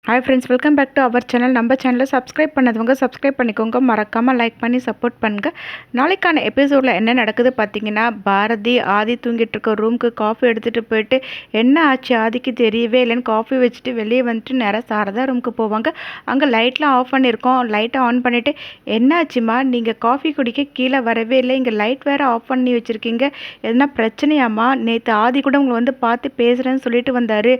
Hi friends, welcome back to our channel. நம்ம சேனலில் subscribe பண்ணாதவங்க சப்ஸ்கிரைப் பண்ணிக்கோங்க. மறக்காமல் லைக் பண்ணி சப்போர்ட் பண்ணுங்கள். நாளைக்கான எபிசோடில் என்ன நடக்குது பார்த்தீங்கன்னா, பாரதி ஆதி தூங்கிட்டு இருக்க ரூமுக்கு காஃபி எடுத்துகிட்டு போயிட்டு என்ன ஆச்சு ஆதிக்கு தெரியவே இல்லைன்னு காஃபி வச்சுட்டு வெளியே வந்துட்டு நேராக சாரதா ரூமுக்கு போவாங்க. அங்கே லைட்லாம் ஆஃப் பண்ணியிருக்கோம். லைட்டை ஆன் பண்ணிவிட்டு என்ன ஆச்சுமா, நீங்கள் காஃபி குடிக்க கீழே வரவே இல்லை, இங்கே லைட் வேறு ஆஃப் பண்ணி வச்சுருக்கீங்க, எதுனா பிரச்சனையாம்மா? நேற்று ஆதி கூட உங்களை வந்து பார்த்து பேசுகிறேன்னு சொல்லிட்டு வந்தார்,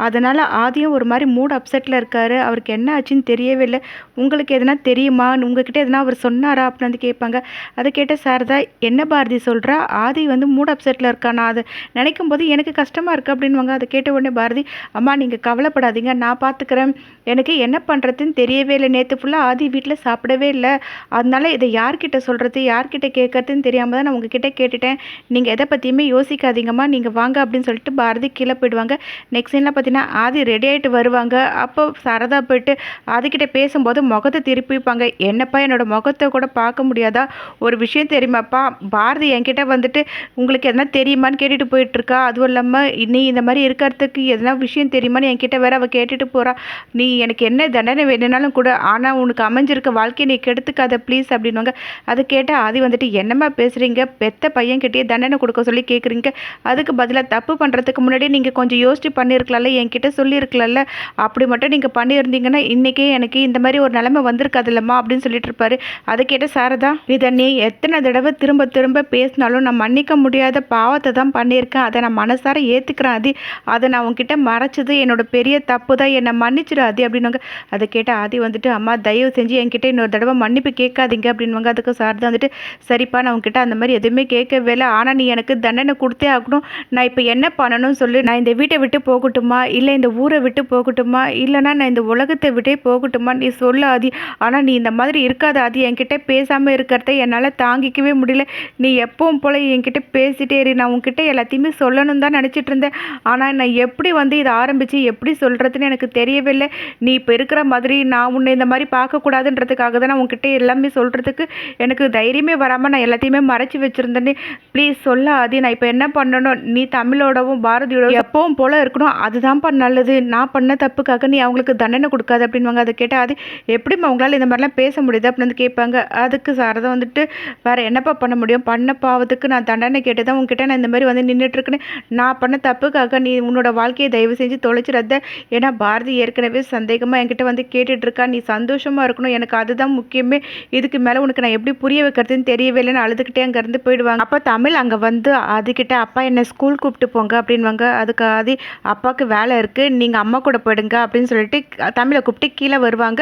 அதனால் ஆதியும் ஒரு மாதிரி மூட் அப்செட்டில் இருக்காரு, அவருக்கு என்ன ஆச்சுன்னு தெரியவே இல்லை, உங்களுக்கு எதனா தெரியுமா, உங்ககிட்ட எதனா அவர் சொன்னாரா அப்படின்னு வந்து கேட்பாங்க. அதை கேட்ட சாரதா, என்ன பாரதி சொல்கிறா, ஆதி வந்து மூட் அப்செட்டில் இருக்கானா, அதை நினைக்கும் போது எனக்கு கஷ்டமாக இருக்குது அப்படின்வாங்க. அதை கேட்ட உடனே பாரதி, அம்மா நீங்கள் கவலைப்படாதீங்க, நான் பார்த்துக்கிறேன், எனக்கு என்ன பண்ணுறதுன்னு தெரியவே இல்லை, நேற்று ஃபுல்லாக ஆதி வீட்டில் சாப்பிடவே இல்லை, அதனால இதை யார்கிட்ட சொல்கிறது யார்கிட்ட கேட்கறதுன்னு தெரியாமல் தான் நான் உங்ககிட்ட கேட்டுட்டேன், நீங்கள் எதை பற்றியுமே யோசிக்காதீங்கம்மா, நீங்கள் வாங்க அப்படின்னு சொல்லிட்டு பாரதி கீழே போயிடுவாங்க. நெக்ஸ்ட் சீனில் பார்த்தீங்கன்னா ஆதி ரெடி ஆகிட்டு வருவாங்க. அப்போ சாரதா போயிட்டு ஆதிக்கிட்ட பேசும்போது முகத்தை திருப்பிப்பாங்க. என்னப்பா என்னோட முகத்தை கூட பார்க்க முடியாதா, ஒரு விஷயம் தெரியுமாப்பா, பாரதி என்கிட்ட வந்துட்டு உங்களுக்கு எதனா தெரியுமான்னு கேட்டுட்டு போயிட்டுருக்கா, அதுவும் இல்லாமல் நீ இந்த மாதிரி இருக்கிறதுக்கு எதனா விஷயம் தெரியுமான்னு என்கிட்ட வேற அவள் கேட்டுட்டு போகிறா, நீ எனக்கு என்ன தண்டனை வேணுனாலும் கூட, ஆனால் உனக்கு அமைஞ்சிருக்க வாழ்க்கையை நீ கெடுத்துக்காத ப்ளீஸ் அப்படின்வாங்க. அதை கேட்டால் ஆதி வந்துட்டு என்னம்மா பேசுகிறீங்க, பெத்த பையன்கிட்டயே தண்டனை கொடுக்க சொல்லி கேட்குறீங்க, அதுக்கு பதிலாக தப்பு பண்ணுறதுக்கு முன்னாடி நீங்கள் கொஞ்சம் யோசிச்சு பண்ணியிருக்கலாம்ல, என்கிட்ட சொல்லியிருக்கலாம்ல, அப்படி மட்டும் நீங்கள் பண்ணியிருந்தீங்கன்னா இன்றைக்கே எனக்கு இந்த மாதிரி ஒரு நிலைமை வந்திருக்காதுல்லம்மா அப்படின்னு சொல்லிட்டு இருப்பாரு. அதை கேட்ட சாரதா, இதை நீ எத்தனை தடவை திரும்ப திரும்ப பேசினாலும் நான் மன்னிக்க முடியாத பாவத்தை தான் பண்ணியிருக்கேன், அதை நான் மனசார ஏற்றுக்கிறேன் ஆதி, அதை நான் உங்ககிட்ட மறைச்சது என்னோட பெரிய தப்பு தான், என்னை மன்னிச்சிடு ஆதி அப்படின்வாங்க. அதை கேட்ட ஆதி வந்துட்டு, அம்மா தயவு செஞ்சு என்கிட்ட இன்னொரு தடவை மன்னிப்பு கேட்காதீங்க அப்படின்வாங்க. அதுக்கு சாரதா வந்துட்டு, சரிப்பா நான் உங்ககிட்ட அந்த மாதிரி எதுவுமே கேட்கவே இல்லை, ஆனால் நீ எனக்கு தண்டனை கொடுத்தே ஆகணும், நான் இப்போ என்ன பண்ணணும்னு சொல்லி, நான் இந்த வீட்டை விட்டு போகட்டுமா, இல்லை இந்த ஊரை விட்டு போகட்டுமா, இல்லைனா நான் இந்த உலகத்தை விட்டே போகட்டுமா, நீ சொல்ல ஆதி, ஆனால் நீ இந்த மாதிரி இருக்காத ஆதி, என்கிட்ட பேசாமல் இருக்கிறத என்னால் தாங்கிக்கவே முடியல, நீ எப்பவும் போல் என்கிட்ட பேசிட்டே இரு, நான் உன்கிட்ட எல்லாத்தையுமே சொல்லணும் தான் நினச்சிட்டு இருந்தேன், ஆனால் நான் எப்படி வந்து இதை ஆரம்பித்து எப்படி சொல்கிறதுன்னு எனக்கு தெரியவே இல்லை, நீ இப்போ இருக்கிற மாதிரி நான் உன்னை இந்த மாதிரி பார்க்கக்கூடாதுன்றதுக்காக தான் நான் உன்கிட்ட எல்லாமே சொல்கிறதுக்கு எனக்கு தைரியமே வராமல் நான் எல்லாத்தையுமே மறைச்சி வச்சுருந்தேன்னு, ப்ளீஸ் சொல்ல ஆதி, நான் இப்போ என்ன பண்ணணும், நீ தமிழோடவும் பாரதியோடவும் எப்பவும் போல் இருக்கணும், அதுதான்ப்பா நல்லது, நான் பண்ண தப்புக்காக நீ அவங்களுக்கு தண்டனை கொடுக்காது அப்படின்வாங்க. அதை கேட்டால் அது எப்படிம்மா உங்களால் இந்த மாதிரிலாம் பேச முடியுது அப்படின்னு வந்து கேட்பாங்க. அதுக்கு சாரதா வந்துட்டு, வேறு என்னப்பா பண்ண முடியும், பண்ண பாவத்துக்கு நான் தண்டனை கேட்டு தான் உங்ககிட்ட நான் இந்த மாதிரி வந்து நின்றுட்டுருக்குன்னு, நான் பண்ண தப்புக்காக நீ உன்னோட வாழ்க்கையை தயவு செஞ்சு தொலைச்சிடாத, ஏன்னா பாரதி ஏற்கனவே சந்தேகமாக என்கிட்ட வந்து கேட்டுட்ருக்கா, நீ சந்தோஷமாக இருக்கணும், எனக்கு அதுதான் முக்கியமே, இதுக்கு மேலே உனக்கு நான் எப்படி புரிய வைக்கிறதுன்னு தெரியவே இல்லைன்னு அழுதுகிட்டே அங்கேருந்து போயிடுவாங்க. அப்போ தமிழ் அங்கே வந்து அதுக்கிட்ட, அப்பா என்னை ஸ்கூல் கூப்பிட்டு போங்க அப்படின்வாங்க. அதுக்கு ஆதி, அப்பாவுக்கு வேலை இருக்குது, நீங்கள் அம்மா கூட போயிடுங்க அப்படின்னு சொல்லிட்டு தமிழை கூப்பிட்டு கீழே வருவாங்க.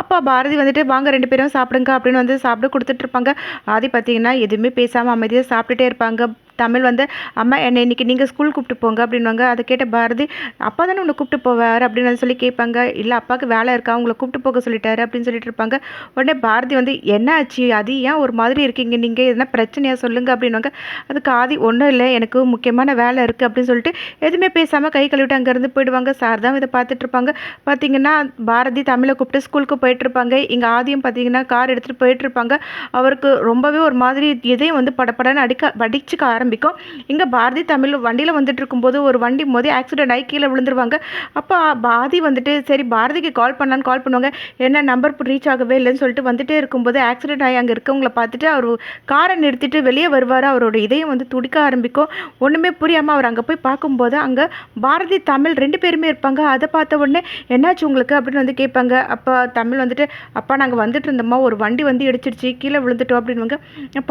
அப்பா பாரதி வந்துட்டு, வாங்க 2 பேரும் சாப்பிடுங்க அப்படின்னு வந்து சாப்பிட கொடுத்துட்ருப்பாங்க. ஆதி பார்த்தீங்கன்னா எதுவுமே பேசாமல் அமைதியாக சாப்பிட்டுட்டே இருப்பாங்க. தமிழ் வந்து, அம்மா என்னை இன்றைக்கி நீங்கள் ஸ்கூல் கூப்பிட்டு போங்க அப்படின்வாங்க. அதை கேட்ட பாரதி, அப்பா தானே உன்னை கூப்பிட்டு போவார் அப்படின்னு வந்து சொல்லி கேட்பாங்க. இல்லை அப்பாவுக்கு வேலை இருக்கா, உங்களை கூப்பிட்டு போக சொல்லிட்டாரு அப்படின்னு சொல்லிட்டு இருப்பாங்க. உடனே பாரதி வந்து, என்ன ஆச்சு அது, ஏன் ஒரு மாதிரி இருக்கீங்க, நீங்கள் எதனா பிரச்சனையாக சொல்லுங்கள் அப்படின்வாங்க. அதுக்கு ஆதி, ஒன்றும் இல்லை, எனக்கு முக்கியமான வேலை இருக்குது அப்படின்னு சொல்லிட்டு எதுவுமே பேசாமல் கை கழுவிட்டு அங்கேருந்து போயிடுவாங்க. சார் தான் இதை பார்த்துட்டு இருப்பாங்க. பார்த்தீங்கன்னா பாரதி தமிழை கூப்பிட்டு ஸ்கூலுக்கு போயிட்டுருப்பாங்க. இங்கே ஆதியும் பார்த்தீங்கன்னா கார் எடுத்துகிட்டு போயிட்டுருப்பாங்க. அவருக்கு ரொம்பவே ஒரு மாதிரி இதயம் வந்து படப்படன்னு வடிச்சுக்க ஆரம்பிக்கும். இங்கே பாரதி தமிழ் வண்டியில் வந்துட்டு இருக்கும்போது ஒரு வண்டி மோதி ஆக்சிடென்ட் ஆகி கீழே விழுந்துருவாங்க. அப்போ பாரதி வந்துட்டு சரி பாரதிக்கு கால் பண்ணலான்னு கால் பண்ணுவாங்க. என்ன நம்பர் ரீச் ஆகவே இல்லைன்னு சொல்லிட்டு வந்துட்டே இருக்கும்போது ஆக்சிடென்ட் ஆகி அங்கே இருக்கவங்கள பார்த்துட்டு அவர் காரை நிறுத்திட்டு வெளியே வருவார். அவரோட இதயம் வந்து துடிக்க ஆரம்பிக்கும். ஒன்றுமே புரியாமல் அவர் அங்கே போய் பார்க்கும்போது அங்கே பாரதி தமிழ் 2 பேருமே இருப்பாங்க. அதை பார்த்த உடனே என்னாச்சு உங்களுக்கு அப்படின்னு வந்து கேட்பாங்க. அப்போ தமிழ் வந்துட்டு, அப்பா நாங்கள் வந்துட்டு இருந்தோம்மா, ஒரு வண்டி வந்து இடிச்சிருச்சு, கீழே விழுந்துட்டோம் அப்படின்வாங்க.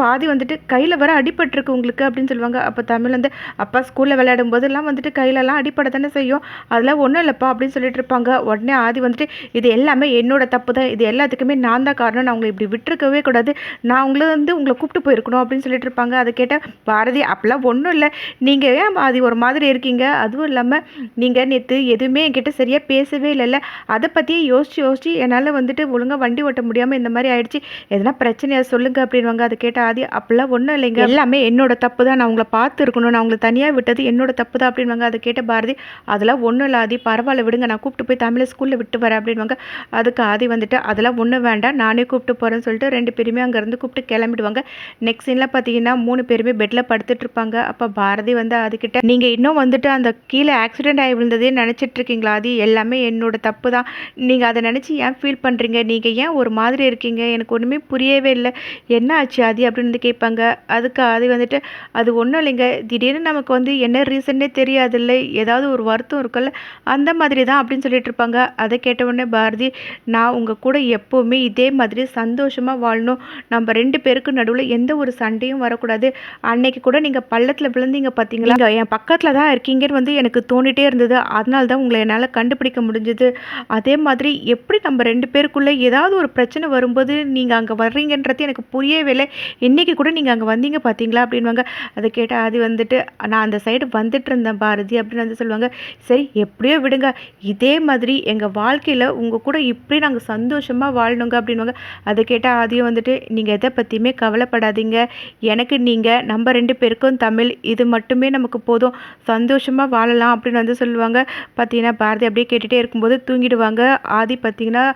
பாதி வந்துட்டு கையில் வர அடிபட்டிருக்கு உங்களுக்கு அப்படின்னு சொல்லுவாங்க. அப்போ தமிழ் வந்து, அப்பா ஸ்கூலில் விளையாடும் போதெல்லாம் வந்துட்டு கையிலலாம் அடிப்படை தானே செய்யும், அதெல்லாம் ஒன்றும் இல்லைப்பா அப்படின்னு சொல்லிட்டு இருப்பாங்க. உடனே ஆதி வந்துட்டு, இது எல்லாமே என்னோட தப்பு தான், இது எல்லாத்துக்குமே நான் தான் காரணம், நான் உங்களை இப்படி விட்டுருக்கவே கூடாது, நான் உங்களை கூப்பிட்டு போயிருக்கணும் அப்படின்னு சொல்லிட்டு இருப்பாங்க. அதை கேட்டால் பாரதி, அப்பெல்லாம் ஒன்றும் இல்லை, நீங்கள் ஏன் பாதி ஒரு மாதிரி இருக்கீங்க, அதுவும் இல்லாமல் நீங்கள் நேற்று எதுவுமே என்கிட்ட சரியாக பேசவே இல்லைல்ல, அதை பற்றியே யோசிச்சு என்னால் வந்துட்டு ஒழுங்காக வண்டி ஓட்ட முடியாமல் இந்த மாதிரி ஆயிடுச்சு, எதனா பிரச்சனையாக சொல்லுங்கள் அப்படின்வாங்க. அதை கேட்டால் ஆதி, அப்பெல்லாம் ஒன்றும் இல்லைங்க, எல்லாமே என்னோட தப்பு தான் தான், நான் உங்களை பார்த்து இருக்கணும், நான் உங்களை தனியாக விட்டது என்னோட தப்பு தான் அப்படின்வாங்க. அதை கேட்ட பாரதி, அதெல்லாம் ஒன்றும் இல்லை ஆதி, பரவாயில்ல விடுங்க, நான் கூப்பிட்டு போய் தமிழை ஸ்கூலில் விட்டு வரேன் அப்படின்வாங்க. அதுக்கு ஆதி வந்துட்டு அதெல்லாம் ஒன்றும் வேண்டாம், நானே கூப்பிட்டு போகிறேன்னு சொல்லிட்டு 2 பேருமே அங்கேருந்து கூப்பிட்டு கிளம்பிடுவாங்க. நெக்ஸ்ட் சீனில் பார்த்தீங்கன்னா 3 பேருமே பெட்டில் படுத்துட்டு இருப்பாங்க. அப்போ பாரதி வந்து அதுக்கிட்ட, நீங்கள் இன்னும் வந்துட்டு அந்த கீழே ஆக்சிடென்ட் ஆகி விழுந்ததே நினச்சிட்டு இருக்கீங்களா ஆதி, எல்லாமே என்னோட தப்பு தான், நீங்கள் அதை நினச்சி ஏன் ஃபீல் பண்ணுறீங்க, நீங்கள் ஏன் ஒரு மாதிரி இருக்கீங்க, எனக்கு ஒன்றுமே புரியவே இல்லை, என்ன ஆச்சு ஆதி அப்படின்னு வந்து கேட்பாங்க. அதுக்கு ஆதி வந்துட்டு, அது ஒன்றும் இல்லைங்க, திடீர்னு நமக்கு வந்து என்ன ரீசன்னே தெரியாது இல்லை, ஏதாவது ஒரு வருத்தம் இருக்குல்ல, அந்த மாதிரி தான் அப்படின்னு சொல்லிட்டு இருப்பாங்க. அதை கேட்ட உடனே பாரதி, நான் உங்கள் கூட எப்போவுமே இதே மாதிரி சந்தோஷமாக வாழணும், நம்ம 2 பேருக்கு நடுவில் எந்த ஒரு சண்டையும் வரக்கூடாது, அன்னைக்கு கூட நீங்கள் பள்ளத்தில் விழுந்தீங்க பார்த்தீங்களா, நீங்கள் என் பக்கத்தில் தான் இருக்கீங்கன்னு வந்து எனக்கு தோணிட்டே இருந்தது, அதனால தான் உங்களை என்னால் கண்டுபிடிக்க முடிஞ்சது, அதே மாதிரி எப்படி நம்ம 2 பேருக்குள்ளே ஏதாவது ஒரு பிரச்சனை வரும்போது நீங்கள் அங்கே வர்றீங்கன்றது எனக்கு புரியவே இல்லை, இன்றைக்கி கூட நீங்கள் அங்கே வந்தீங்க பார்த்தீங்களா அப்படின்வாங்க. அதை கேட்டால் அது வந்துட்டு, நான் அந்த சைடு வந்துட்டு இருந்தேன் பாரதி அப்படின்னு வந்து சொல்லுவாங்க. சரி எப்படியோ விடுங்க, இதே மாதிரி எங்கள் வாழ்க்கையில் உங்கள் கூட இப்படி நாங்கள் சந்தோஷமாக வாழணுங்க அப்படின்வாங்க. அதை கேட்டால் ஆதியும் வந்துட்டு, நீங்கள் எதை பற்றியுமே கவலைப்படாதீங்க, எனக்கு நீங்கள் நம்ம 2 பேருக்கும் தமிழ், இது மட்டுமே நமக்கு போதும், சந்தோஷமாக வாழலாம் அப்படின்னு வந்து சொல்லுவாங்க. பார்த்தீங்கன்னா பாரதி அப்படியே கேட்டுகிட்டே இருக்கும்போது தூங்கிடுவாங்க. ஆதி பார்த்தீங்கன்னா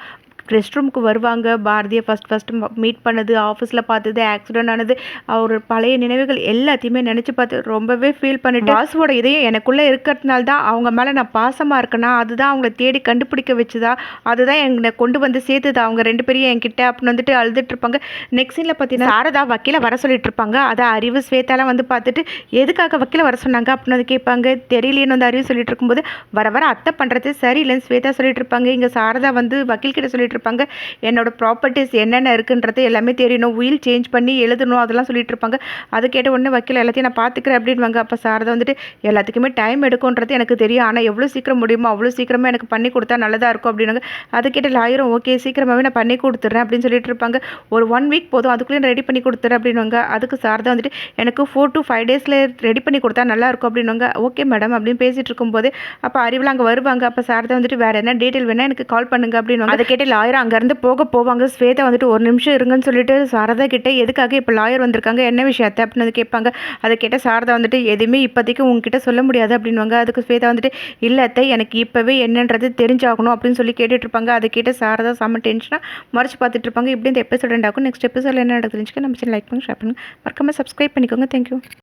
ரெஸ்ட் ரூமுக்கு வருவாங்க. பாரதியை ஃபஸ்ட்டு மீட் பண்ணது, ஆஃபீஸில் பார்த்தது, ஆக்சிடென்ட் ஆனது, அவர் பழைய நினைவுகள் எல்லாத்தையுமே நினச்சி பார்த்து ரொம்பவே ஃபீல் பண்ணிட்டு, வாசுவோட இதயம் எனக்குள்ளே இருக்கிறதுனால தான் அவங்க மேலே நான் பாசமாக இருக்கேனா, அதுதான் அவங்கள தேடி கண்டுபிடிக்க வச்சுதா, அதுதான் என்னை கொண்டு வந்து சேர்த்துதா அவங்க 2 பேரையும் என்கிட்ட அப்படின்னு வந்துட்டு அழுதுட்டு இருப்பாங்க. நெக்ஸ்ட் சீனில் பார்த்தீங்கன்னா சாரதா வக்கீல வர சொல்லிட்டு இருப்பாங்க. அதை அறிவு ஸ்வேதாலாம் வந்து பார்த்துட்டு, எதுக்காக வக்கீல வர சொன்னாங்க அப்படின்னு வந்து கேட்பாங்க. தெரியலேன்னு வந்து அறிவு சொல்லிட்டு இருக்கும்போது, வர வர அத்தை பண்ணுறது சரியில்லைன்னு ஸ்வேதா சொல்லிட்டு இருப்பாங்க. இங்கே சாரதா வந்து வக்கீல் கிட்ட சொல்லிட்டு இருப்பாங்க, என்னோட ப்ராப்பர்ட்டிஸ் என்னென்ன இருக்குன்றது எல்லாமே தெரியணும், உயில் சேஞ்ச் பண்ணி எழுதணும், அதெல்லாம் சொல்லிட்டு இருப்பாங்க. அதை கேட்ட உடனே வக்கீல் எல்லாத்தையும் நான் பார்த்துக்கிறேன் அப்படின்வாங்க. அப்போ சாரதா வந்துட்டு, எல்லாத்துக்குமே டைம் எடுக்கும்ன்றது எனக்கு தெரியும், ஆனால் எவ்வளோ சீக்கிரம் முடியுமோ அவ்வளோ சீக்கிரமாக எனக்கு பண்ணி கொடுத்தா நல்லதாக இருக்கும் அப்படின்னாங்க. அதை கேட்ட லாயரும், ஓகே சீக்கிரமாகவே நான் பண்ணி கொடுத்துட்றேன் அப்படின்னு சொல்லிட்டு இருப்பாங்க. ஒரு 1 வீக் போதும், அதுக்குள்ளேயே ரெடி பண்ணி கொடுத்துறேன் அப்படின்வாங்க. அதுக்கு சாரதா வந்துட்டு, எனக்கு 4 to 5 டேஸில் ரெடி பண்ணி கொடுத்தா நல்லாயிருக்கும் அப்படின்வாங்க. ஓகே மேடம் அப்படின்னு பேசிகிட்டு இருக்கும்போது அப்போ அறிவில் அங்கே வருவாங்க. அப்போ சாரதா வந்துட்டு, வேறு என்ன டீட்டெயில் வேணால் எனக்கு கால் பண்ணுங்க அப்படின்னு. அதை கேட்டு லாயர் அங்கேருந்து போவாங்க. ஸ்வேதா வந்துட்டு, ஒரு நிமிஷம் இருங்கன்னு சொல்லிட்டு சாரதா கிட்டே, எதுக்காக இப்போ லாயர் வந்திருக்காங்க, என்ன விஷயத்தை அப்படின்னு கேட்பாங்க. அதை கேட்ட சாரதா வந்துட்டு, எதுவுமே இப்போதைக்கு உங்ககிட்ட சொல்ல முடியாது அப்படின்வாங்க. அதுக்கு ஸ்வேதா வந்துட்டு, இல்லை அத்தை, எனக்கு இப்போவே என்னன்றது தெரிஞ்சாகணும் அப்படின்னு சொல்லி கேட்டுட்டு இருப்பாங்க. அதை கேட்டு சாரதா செம்ம டென்ஷனாக மறைச்சு பார்த்துட்டு இருப்பாங்க. இப்படி இந்த எபிசோட் எண்ட் ஆகும். நெக்ஸ்ட் எபிசோட் என்ன நடக்குது தெரிஞ்சுக்க நம்ம சேனல் லைக் பண்ணி ஷேர் பண்ணுங்க, மறக்காம சப்ஸ்கிரைப் பண்ணிக்கோங்க. தேங்க்யூ.